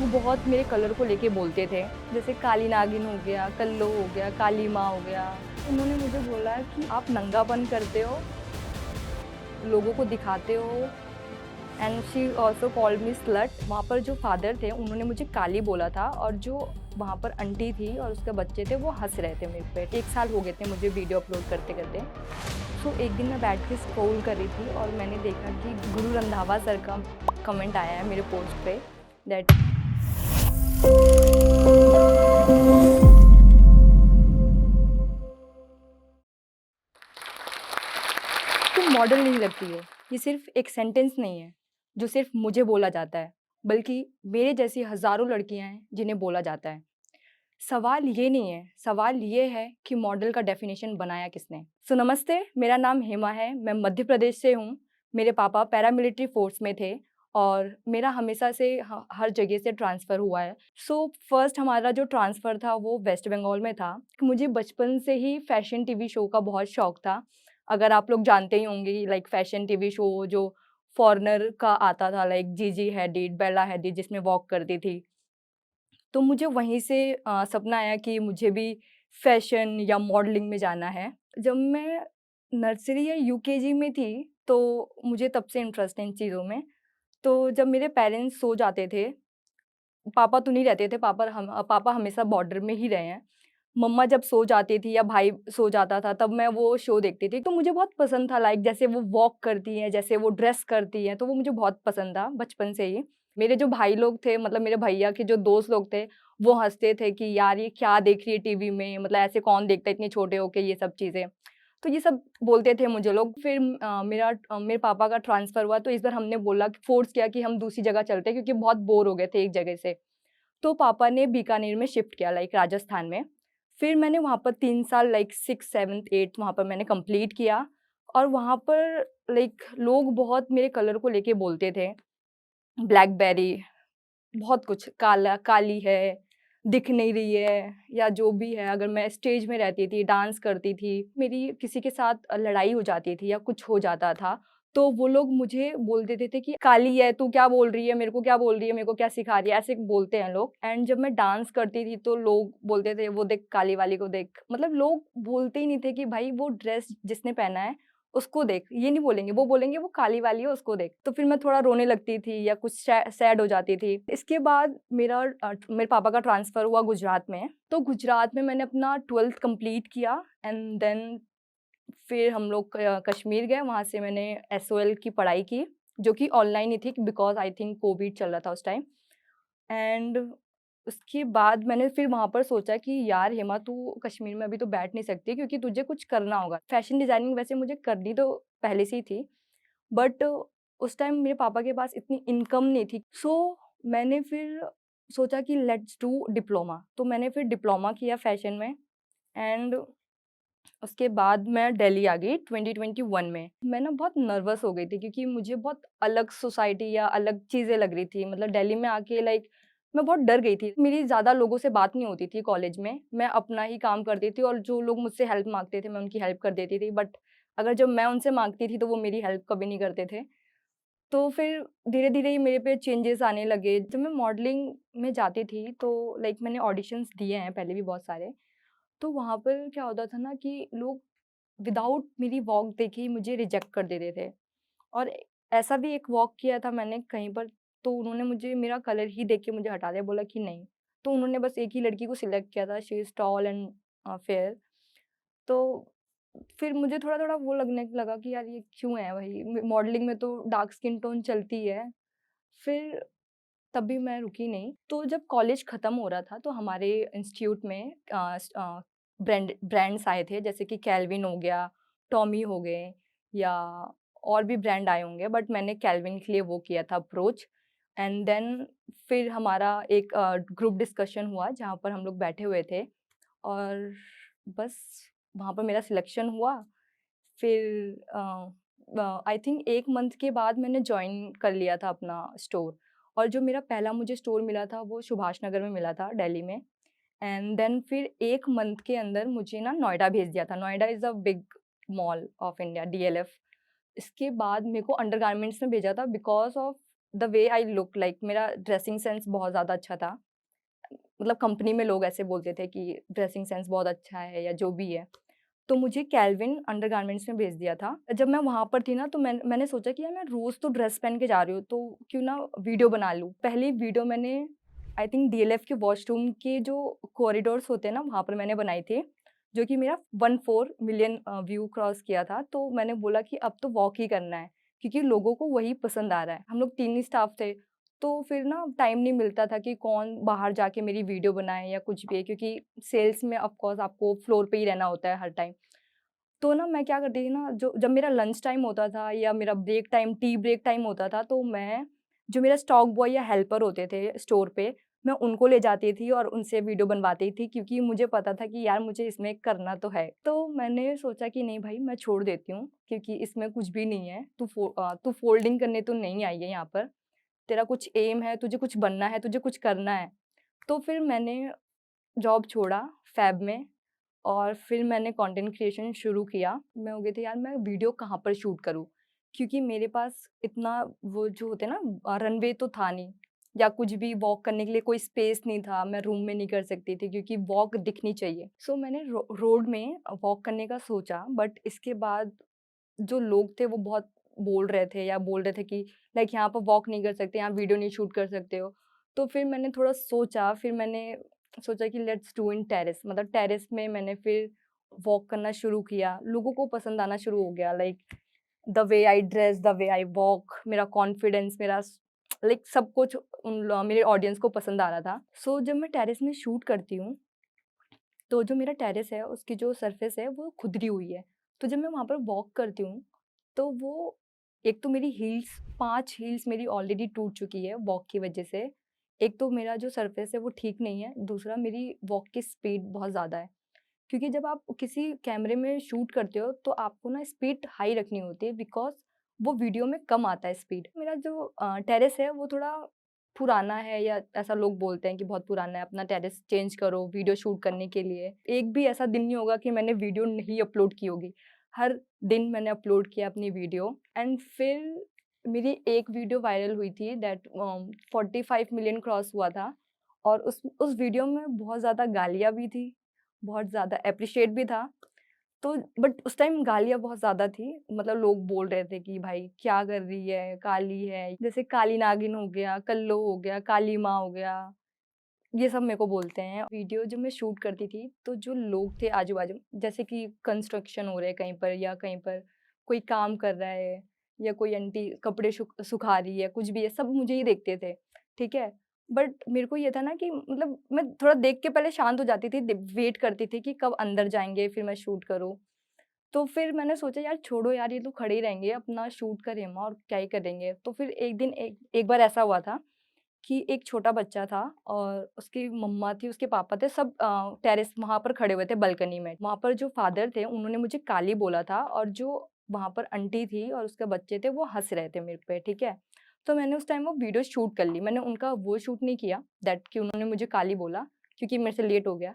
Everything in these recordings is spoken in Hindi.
लोग बहुत मेरे कलर को लेके बोलते थे, जैसे काली नागिन हो गया, कल्लो हो गया, काली माँ हो गया। उन्होंने मुझे बोला कि आप नंगापन करते हो, लोगों को दिखाते हो and she also called me slut. वहाँ पर जो फादर थे उन्होंने मुझे काली बोला था और जो वहाँ पर आंटी थी और उसके बच्चे थे वो हँस रहे थे मेरे पे। 1 साल हो गए थे मुझे वीडियो अपलोड करते-करते। सो एक दिन मैं बैठ के स्क्रॉल कर रही थी और मैंने देखा कि गुरु रंधावा सर का कमेंट आया है मेरे पोस्ट पे दैट तुम मॉडल नहीं लगती हो। ये सिर्फ एक सेंटेंस नहीं है, जो सिर्फ मुझे बोला जाता है, बल्कि मेरे जैसी हज़ारों लड़कियाँ हैं जिन्हें बोला जाता है। सवाल ये नहीं है, सवाल ये है कि मॉडल का डेफ़िनेशन बनाया किसने? सो नमस्ते, मेरा नाम हेमा है, मैं मध्य प्रदेश से हूँ। मेरे पापा पैरामिलिट्री फ़ोर्स में थे और मेरा हमेशा से ह हर जगह से ट्रांसफ़र हुआ है। सो फर्स्ट हमारा जो ट्रांसफ़र था वो वेस्ट बंगाल में था। मुझे बचपन से ही फ़ैशन टीवी शो का बहुत शौक था। अगर आप लोग जानते ही होंगे लाइक फ़ैशन टीवी शो जो फ़ॉरेनर का आता था लाइक जीजी हैडिड, बेला हैडिड जिसमें वॉक करती थी। तो मुझे वहीं से सपना आया कि मुझे भी फ़ैशन या मॉडलिंग में जाना है। जब मैं नर्सरी या यूकेजी में थी, तो मुझे तब से इंटरेस्ट है इन चीज़ों में। तो जब मेरे पेरेंट्स सो जाते थे, पापा तो नहीं रहते थे, पापा हमेशा बॉर्डर में ही रहे हैं। मम्मा जब सो जाती थी या भाई सो जाता था, तब मैं वो शो देखती थी। तो मुझे बहुत पसंद था लाइक जैसे वो वॉक करती हैं, जैसे वो ड्रेस करती हैं, तो वो मुझे बहुत पसंद था बचपन से ही। मेरे जो भाई लोग थे मतलब मेरे भैया के जो दोस्त लोग थे, वो हँसते थे कि यार ये क्या देख रही है टीवी में, मतलब ऐसे कौन देखता है इतने छोटे होके ये सब चीज़ें। तो ये सब बोलते थे मुझे लोग। फिर मेरे पापा का ट्रांसफ़र हुआ तो इस बार हमने बोला फ़ोर्स किया कि हम दूसरी जगह चलते हैं क्योंकि बहुत बोर हो गए थे एक जगह से। तो पापा ने बीकानेर में शिफ्ट किया लाइक राजस्थान में। फिर मैंने वहाँ पर 3 साल लाइक 6, 7th, 8th वहाँ पर मैंने कंप्लीट किया और वहाँ पर लाइक लोग बहुत मेरे कलर को लेके बोलते थे। ब्लैकबेरी, बहुत कुछ, काला काली है, दिख नहीं रही है या जो भी है। अगर मैं स्टेज में रहती थी, डांस करती थी, मेरी किसी के साथ लड़ाई हो जाती थी या कुछ हो जाता था, तो वो लोग मुझे बोल देते थे कि काली है, तू क्या बोल रही है, मेरे को क्या बोल रही है, मेरे को क्या सिखा रही है, ऐसे बोलते हैं लोग। एंड जब मैं डांस करती थी तो लोग बोलते थे, "वो देख काली वाली को देख।" मतलब लोग बोलते ही नहीं थे कि भाई वो ड्रेस जिसने पहना है उसको देख, ये नहीं बोलेंगे, वो बोलेंगे वो काली वाली है उसको देख। तो फिर मैं थोड़ा रोने लगती थी या कुछ सैड हो जाती थी। इसके बाद मेरे पापा का ट्रांसफ़र हुआ गुजरात में, तो गुजरात में मैंने अपना 12th कंप्लीट किया एंड देन फिर हम लोग कश्मीर गए, वहाँ से मैंने एसओएल की पढ़ाई की, जो कि ऑनलाइन ही थी बिकॉज़ आई थिंक कोविड चल रहा था उस टाइम। एंड उसके बाद मैंने फिर वहाँ पर सोचा कि यार हेमा तू कश्मीर में अभी तो बैठ नहीं सकती क्योंकि तुझे कुछ करना होगा। फैशन डिज़ाइनिंग वैसे मुझे करनी तो पहले से ही थी, बट उस टाइम मेरे पापा के पास इतनी इनकम नहीं थी। सो मैंने फिर सोचा कि लेट्स डू डिप्लोमा, तो मैंने फिर डिप्लोमा किया फैशन में एंड उसके बाद मैं दिल्ली आ गई 2021 में। मैं ना बहुत नर्वस हो गई थी क्योंकि मुझे बहुत अलग सोसाइटी या अलग चीज़ें लग रही थी। मतलब दिल्ली में आके लाइक मैं बहुत डर गई थी। मेरी ज़्यादा लोगों से बात नहीं होती थी कॉलेज में। मैं अपना ही काम करती थी और जो लोग मुझसे हेल्प माँगते थे, मैं उनकी हेल्प कर देती थी। बट अगर जब मैं उनसे माँगती थी, तो वो मेरी हेल्प कभी नहीं करते थे। तो फिर धीरे-धीरे ही मेरे पे चेंजेस आने लगे। जब मैं मॉडलिंग में जाती थी, तो लाइक मैंने ऑडिशंस दिए हैं पहले भी बहुत सारे। तो वहाँ पर क्या होता था ना कि लोग विदाउट मेरी वॉक देखे ही मुझे रिजेक्ट कर देते थे और ऐसा भी एक वॉक किया था मैंने कहीं पर, तो उन्होंने मुझे मेरा कलर ही देख के मुझे हटा दिया, बोला कि नहीं। तो उन्होंने बस एक ही लड़की को सिलेक्ट किया था, she is tall and fair. तो फिर मुझे थोड़ा-थोड़ा वो लगने लगा कि यार ये क्यों है भई, मॉडलिंग में तो डार्क स्किन टोन चलती है। फिर तब भी मैं रुकी नहीं। तो जब कॉलेज खत्म हो रहा था तो हमारे इंस्टीट्यूट में ब्रांड्स आए थे जैसे कि केल्विन हो गया, टॉमी हो गए या और भी ब्रांड आए होंगे, बट मैंने केल्विन के लिए वो किया था अप्रोच एंड देन फिर हमारा एक ग्रुप डिस्कशन हुआ जहाँ पर हम लोग बैठे हुए थे और बस वहाँ पर मेरा सिलेक्शन हुआ। फिर आई थिंक 1 मंथ के बाद मैंने जॉइन कर लिया था अपना स्टोर और जो मेरा पहला मुझे स्टोर मिला था वो सुभाष नगर में मिला था दिल्ली में एंड देन फिर 1 मंथ के अंदर मुझे ना नोएडा भेज दिया था। Noida is a big mall of India, DLF. इसके बाद मेरे को अंडरगारमेंट्स में भेजा था because of the way I look like मेरा ड्रेसिंग सेंस बहुत ज़्यादा अच्छा था। मतलब कंपनी में लोग ऐसे बोलते थे कि ड्रेसिंग सेंस बहुत अच्छा है या जो भी है। तो मुझे केल्विन अंडरगारमेंट्स में भेज दिया था। जब मैं वहाँ पर थी ना तो मैंने सोचा कि यार मैं रोज़ तो ड्रेस पहन के जा रही हूँ, तो क्यों ना वीडियो बना लूँ। पहली वीडियो मैंने आई थिंक डीएलएफ के वॉशरूम के जो कॉरिडोर्स होते हैं ना, वहाँ पर मैंने बनाई थी, जो कि मेरा 14 मिलियन व्यू क्रॉस किया था। तो मैंने बोला कि अब तो वॉक ही करना है, क्योंकि लोगों को वही पसंद आ रहा है। हम लोग 3 ही स्टाफ थे, तो फिर ना टाइम नहीं मिलता था कि कौन बाहर जाके मेरी वीडियो बनाए या कुछ भी, क्योंकि सेल्स में ऑफ कोर्स आपको फ्लोर पे ही रहना होता है हर टाइम। तो ना मैं क्या करती थी ना, जो जब मेरा लंच टाइम होता था या मेरा break time, tea break time होता था, तो मैं जो मेरा स्टॉक बॉय या हेल्पर होते थे स्टोर पे, मैं उनको ले जाती थी और उनसे वीडियो बनवाती थी, क्योंकि मुझे पता था कि यार मुझे इसमें करना तो है। तो मैंने सोचा कि नहीं भाई मैं छोड़ देती हूँ, क्योंकि इसमें कुछ भी नहीं है। तू फ़ोल्डिंग करने तो नहीं आई है यहाँ पर। तेरा कुछ एम है, तुझे कुछ बनना है, तुझे कुछ करना है। तो फिर मैंने जॉब छोड़ा फैब में और फिर मैंने कंटेंट क्रिएशन शुरू किया। मैं हो गई थी यार मैं वीडियो कहाँ पर शूट करूँ? क्योंकि मेरे पास इतना वो जो होते हैं ना रनवे तो था नहीं, या कुछ भी वॉक करने के लिए कोई स्पेस नहीं था, मैं रूम में नहीं कर सकती थी क्योंकि वॉक दिखनी चाहिए। सो मैंने रोड में वॉक करने का सोचा, बट इसके बाद जो लोग थे वो बहुत बोल रहे थे या बोल रहे थे कि लाइक यहाँ पर वॉक नहीं कर सकते, यहाँ वीडियो नहीं शूट कर सकते हो। तो फिर मैंने थोड़ा सोचा, फिर मैंने सोचा कि लेट्स डू इन टेरेस, मतलब टेरेस में मैंने फिर वॉक करना शुरू किया। लोगों को पसंद आना शुरू हो गया, like the way I dress, the way I walk, मेरा कॉन्फिडेंस, मेरा लाइक सब कुछ मेरे ऑडियंस को पसंद आ रहा था। सो जब मैं टेरेस में शूट करती हूँ, तो जो मेरा टेरेस है उसकी जो सरफेस है वो खुदरी हुई है। तो जब मैं वहाँ पर वॉक करती हूँ, तो वो एक तो मेरी हील्स 5 हील्स मेरी ऑलरेडी टूट चुकी है वॉक की वज़ह से। एक तो मेरा जो सरफेस है वो ठीक नहीं है, दूसरा मेरी वॉक की स्पीड बहुत ज़्यादा है। क्योंकि जब आप किसी कैमरे में शूट करते हो तो आपको ना स्पीड हाई रखनी होती है, बिकॉज़ वो वीडियो में कम आता है स्पीड। मेरा जो टेरेस है वो थोड़ा पुराना है, या ऐसा लोग बोलते हैं कि बहुत पुराना है, अपना टेरेस चेंज करो वीडियो शूट करने के लिए। एक भी ऐसा दिन नहीं होगा कि मैंने वीडियो नहीं अपलोड की होगी। हर दिन मैंने अपलोड किया अपनी वीडियो। एंड फिर मेरी एक वीडियो वायरल हुई थी दैट 45 मिलियन क्रॉस हुआ था, और उस वीडियो में बहुत ज़्यादा गालियाँ भी थी, बहुत ज़्यादा एप्रिशिएट भी था। तो बट उस टाइम गालियाँ बहुत ज़्यादा थी, मतलब लोग बोल रहे थे कि भाई क्या कर रही है, काली है, जैसे काली नागिन हो गया, कल्लो हो गया, काली माँ हो गया, ये सब मेरे को बोलते हैं। वीडियो जब मैं शूट करती थी, तो जो लोग थे आजू-बाजू, जैसे कि कंस्ट्रक्शन हो रहा है कहीं पर या कहीं पर कोई काम कर रहा है या कोई आंटी कपड़े सुखा रही है, कुछ भी है, सब मुझे ही देखते थे, ठीक है? बट मेरे को ये था ना कि मतलब मैं थोड़ा देख के पहले शांत हो जाती थी, वेट करती थी कि कब अंदर जाएँगे, फिर मैं शूट करूँ। तो फिर मैंने सोचा यार छोड़ो यार, ये तो खड़े ही रहेंगे, अपना शूट करें हम और क्या ही करेंगे। तो फिर एक दिन एक एक बार ऐसा हुआ था कि एक छोटा बच्चा था और उसकी मम्मा थी, उसके पापा थे, सब टेरेस वहाँ पर खड़े हुए थे बालकनी में। वहाँ पर जो फादर थे उन्होंने मुझे काली बोला था, और जो वहाँ पर आंटी थी और उसके बच्चे थे वो हँस रहे थे मेरे पे, ठीक है? तो मैंने उस टाइम वो वीडियो शूट कर ली। मैंने उनका वो शूट नहीं किया दैट कि उन्होंने मुझे काली बोला, क्योंकि मेरे से लेट हो गया।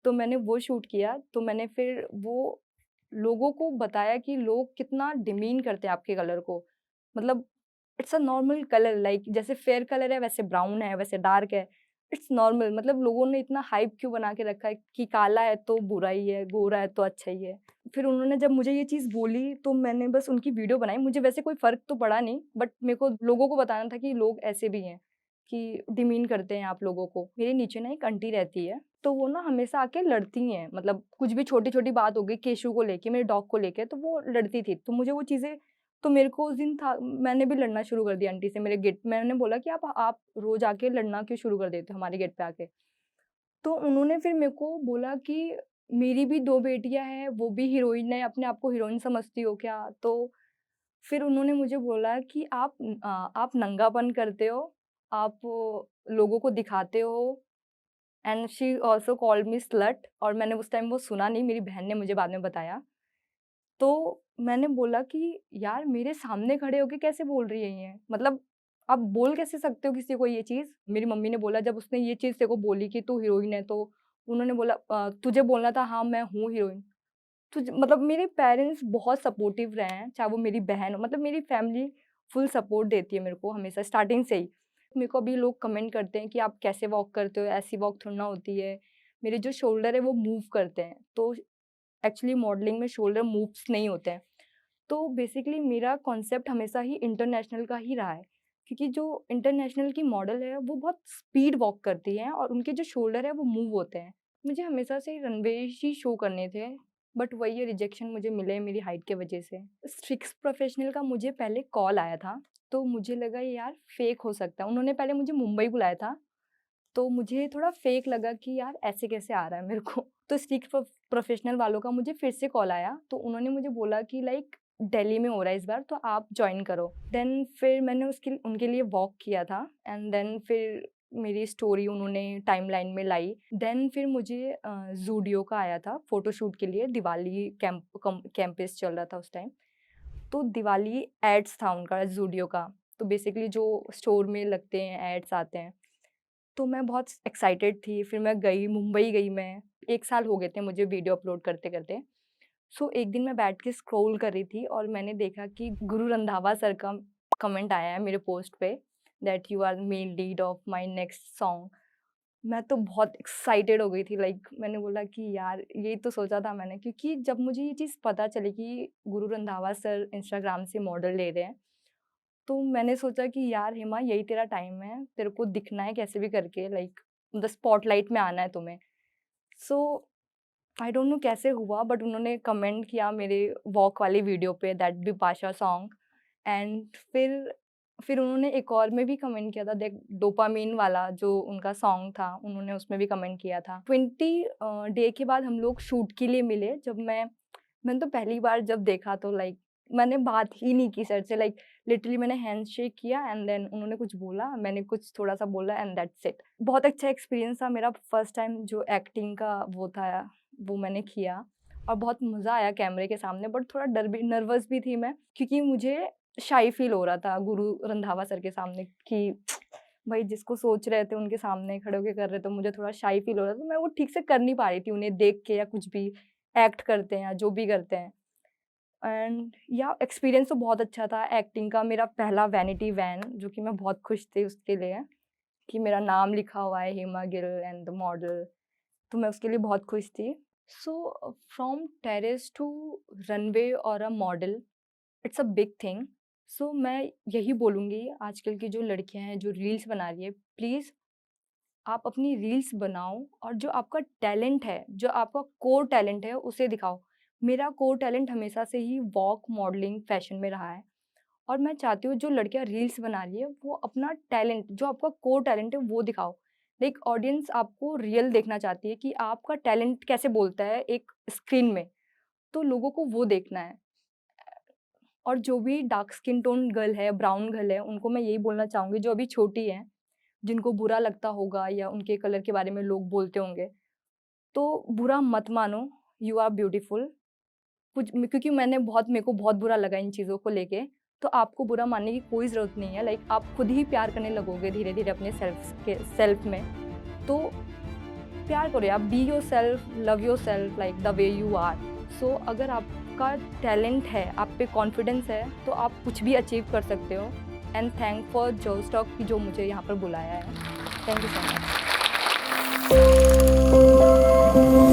तो मैंने वो शूट किया, तो मैंने फिर वो लोगों को बताया कि लोग कितना डिमीन करते हैं आपके कलर को। मतलब it's a normal colour, like जैसे फेयर कलर है वैसे ब्राउन है, वैसे डार्क है। इट्स नॉर्मल, मतलब लोगों ने इतना हाइप क्यों बना के रखा है कि काला है तो बुरा ही है, गोरा है तो अच्छा ही है। फिर उन्होंने जब मुझे ये चीज़ बोली तो मैंने बस उनकी वीडियो बनाई। मुझे वैसे कोई फ़र्क तो पड़ा नहीं, बट मेरे को लोगों को बताना था कि लोग ऐसे भी हैं, कि डिमीन करते हैं आप लोगों को। मेरे नीचे ना एक आंटी रहती है, तो वो ना हमेशा आके लड़ती हैं, मतलब कुछ भी छोटी-छोटी बात हो गई केशू को लेके, मेरे डॉग को लेके, तो वो लड़ती थी। तो मुझे वो चीज़ें, तो मेरे को उस दिन था, मैंने भी लड़ना शुरू कर दिया आंटी से मेरे गेट। मैंने बोला कि आप रोज़ आके लड़ना क्यों शुरू कर देते हो हमारे गेट पे आके? तो उन्होंने फिर मेरे को बोला कि मेरी भी 2 बेटियाँ हैं, वो भी हीरोइन है, अपने आप को हीरोइन समझती हो क्या? तो फिर उन्होंने मुझे बोला कि आप नंगापन करते हो, आप लोगों को दिखाते हो, and she also called me slut, और मैंने उस टाइम वो सुना नहीं, मेरी बहन ने मुझे बाद में बताया। तो मैंने बोला कि यार मेरे सामने खड़े होके कैसे बोल रही है ये? मतलब आप बोल कैसे सकते हो किसी को ये चीज़? मेरी मम्मी ने बोला जब उसने ये चीज़ तेरे को बोली कि तू हीरोइन है, तो उन्होंने बोला तुझे बोलना था हाँ मैं हूँ हीरोइन। मतलब मेरे पेरेंट्स बहुत सपोर्टिव रहे हैं, चाहे वो मेरी बहन हो, मतलब मेरी फैमिली फुल सपोर्ट देती है मेरे को हमेशा स्टार्टिंग से ही। मेरे को अभी लोग कमेंट करते हैं कि आप कैसे वॉक करते हो, ऐसी वॉक थोड़ी ना होती है। मेरे जो शोल्डर है वो मूव करते हैं, तो एक्चुअली मॉडलिंग में शोल्डर मूव्स नहीं होते हैं। तो बेसिकली मेरा कॉन्सेप्ट हमेशा ही इंटरनेशनल का ही रहा है, क्योंकि जो इंटरनेशनल की मॉडल है वो बहुत स्पीड वॉक करती हैं और उनके जो शोल्डर है वो मूव होते हैं। मुझे हमेशा से रनवे ही शो करने थे, बट वही रिजेक्शन मुझे मिले मेरी हाइट के वजह से। स्ट्रिक्स प्रोफेशनल का मुझे पहले कॉल आया था, तो मुझे लगा यार फेक हो सकता है। उन्होंने पहले मुझे मुंबई बुलाया था, तो मुझे थोड़ा फेक लगा कि यार ऐसे कैसे आ रहा है मेरे को। तो स्टिक्स प्रोफेशनल वालों का मुझे फिर से कॉल आया, तो उन्होंने मुझे बोला कि लाइक दिल्ली में हो रहा है इस बार, तो आप जॉइन करो। देन फिर मैंने उसके उनके लिए वॉक किया था, एंड देन फिर मेरी स्टोरी उन्होंने टाइमलाइन में लाई। देन फिर मुझे ज़ूडियो का आया था फ़ोटोशूट के लिए, दिवाली कैंपेस चल रहा था उस टाइम, तो दिवाली एड्स था उनका ज़ूडियो का। तो बेसिकली जो स्टोर में लगते हैं, एड्स आते हैं, तो मैं बहुत एक्साइटेड थी। फिर मैं गई, मुंबई गई मैं, 1 साल हो गए थे मुझे वीडियो अपलोड करते-करते। सो एक दिन मैं बैठ के स्क्रॉल कर रही थी और मैंने देखा कि गुरु रंधावा सर का कमेंट आया है मेरे पोस्ट पे, that you are main lead of my next song. मैं तो बहुत एक्साइटेड हो गई थी, लाइक मैंने बोला कि यार यही तो सोचा था मैंने, क्योंकि जब मुझे ये चीज़ पता चली कि गुरु रंधावा सर इंस्टाग्राम से मॉडल ले रहे हैं, तो मैंने सोचा कि यार हेमा यही तेरा टाइम है, तेरे को दिखना है कैसे भी करके, लाइक द स्पॉटलाइट में आना है तुम्हें। सो आई डोंट नो कैसे हुआ, बट उन्होंने कमेंट किया मेरे वॉक वाली वीडियो पे, दैट बिपाशा सॉन्ग। एंड फिर उन्होंने एक और में भी कमेंट किया था, देख डोपामीन वाला जो उनका सॉन्ग था, उन्होंने उसमें भी कमेंट किया था। 20 डे के बाद हम लोग शूट के लिए मिले। जब मैंने तो पहली बार जब देखा तो लाइक मैंने बात ही नहीं की सर से, लाइक लिटरली मैंने हैंडशेक किया एंड देन उन्होंने कुछ बोला, मैंने कुछ थोड़ा-सा बोला एंड दैट्स इट। बहुत अच्छा एक्सपीरियंस था मेरा, फर्स्ट टाइम जो एक्टिंग का वो था, वो मैंने किया और बहुत मज़ा आया कैमरे के सामने, बट थोड़ा डर भी, नर्वस भी थी मैं, क्योंकि मुझे शाई फ़ील हो रहा था गुरु रंधावा सर के सामने कि भाई जिसको सोच रहे थे उनके सामने खड़े होके कर रहे, तो मुझे थोड़ा शाई फ़ील हो रहा था। मैं वो ठीक से कर नहीं पा रही थी उन्हें देख के, या कुछ भी एक्ट करते हैं या जो भी करते हैं। एंड या एक्सपीरियंस तो बहुत अच्छा था एक्टिंग का। मेरा पहला वैनिटी वैन, जो कि मैं बहुत खुश थी उसके लिए, कि मेरा नाम लिखा हुआ है Hema Gill and the model, तो मैं उसके लिए बहुत खुश थी। So from terrace to runway और a model, it's a big thing. So मैं यही बोलूँगी आजकल की जो लड़कियां हैं जो रील्स बना रही है, प्लीज़ आप अपनी रील्स बनाओ और जो आपका टैलेंट है, जो आपका कोर टैलेंट है उसे दिखाओ। मेरा कोर टैलेंट हमेशा से ही वॉक, मॉडलिंग, फैशन में रहा है, और मैं चाहती हूँ जो लड़कियाँ रील्स बना रही है वो अपना टैलेंट, जो आपका कोर टैलेंट है वो दिखाओ। लाइक ऑडियंस आपको रियल देखना चाहती है कि आपका टैलेंट कैसे बोलता है एक स्क्रीन में, तो लोगों को वो देखना है। और जो भी डार्क स्किन टोन गर्ल है, ब्राउन गर्ल है, उनको मैं यही बोलना चाहूँगी जो अभी छोटी हैं, जिनको बुरा लगता होगा या उनके कलर के बारे में लोग बोलते होंगे, तो बुरा मत मानो, यू आर ब्यूटीफुल। क्योंकि मेरे को बहुत बुरा लगा इन चीज़ों को लेके, तो आपको बुरा मानने की कोई ज़रूरत नहीं है। लाइक आप खुद ही प्यार करने लगोगे धीरे-धीरे अपने सेल्फ में। तो प्यार करो यार, be yourself, love yourself like the way you are. So अगर आपका टैलेंट है, आप पे कॉन्फिडेंस है, तो आप कुछ भी अचीव कर सकते हो। And thank for Josh Talk कि जो मुझे यहाँ पर बुलाया है। Thank you so much.